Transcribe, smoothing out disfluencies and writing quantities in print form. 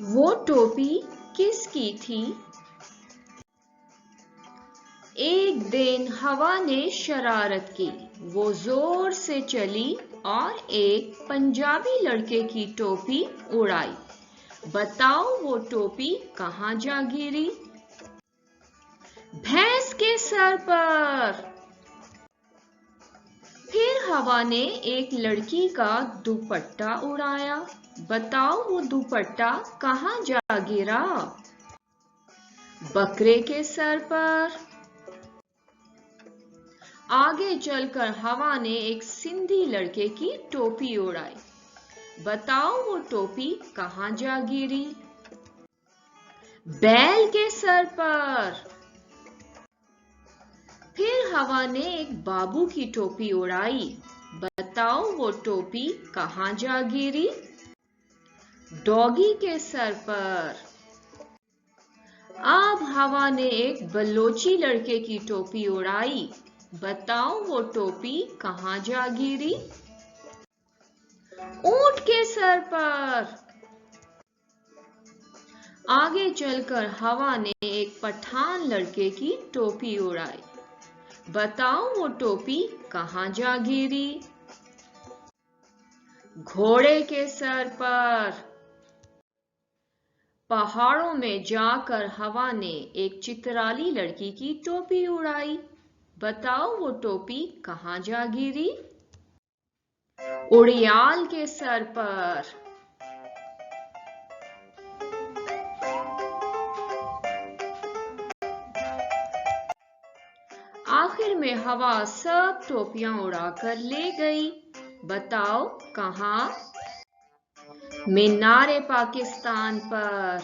वो टोपी किसकी थी? एक दिन हवा ने शरारत की, वो जोर से चली और एक पंजाबी लड़के की टोपी उड़ाई। बताओ वो टोपी कहाँ जा गिरी? भैंस के सर पर। फिर हवा ने एक लड़की का दुपट्टा उड़ाया। बताओ वो दुपट्टा कहाँ जा गिरा? बकरे के सर पर। आगे चलकर हवा ने एक सिंधी लड़के की टोपी उड़ाई। बताओ वो टोपी कहाँ जा गिरी? बैल के सर पर। फिर हवा ने एक बाबू की टोपी उड़ाई। बताओ वो टोपी कहाँ जा गिरी? डॉगी के सर पर। अब हवा ने एक बलोची लड़के की टोपी उड़ाई। बताओ वो टोपी कहाँ जा गिरी? ऊंट के सर पर। आगे चलकर हवा ने एक पठान लड़के की टोपी उड़ाई। बताओ वो टोपी कहाँ जा गिरी? घोड़े के सर पर। पहाड़ों में जाकर हवा ने एक चित्राली लड़की की टोपी उड़ाई। बताओ वो टोपी कहाँ जा गिरी? उड़ियाल के सर पर। आखिर में हवा सब टोपियां उड़ाकर ले गई। बताओ कहाँ? मीनारे पाकिस्तान पर।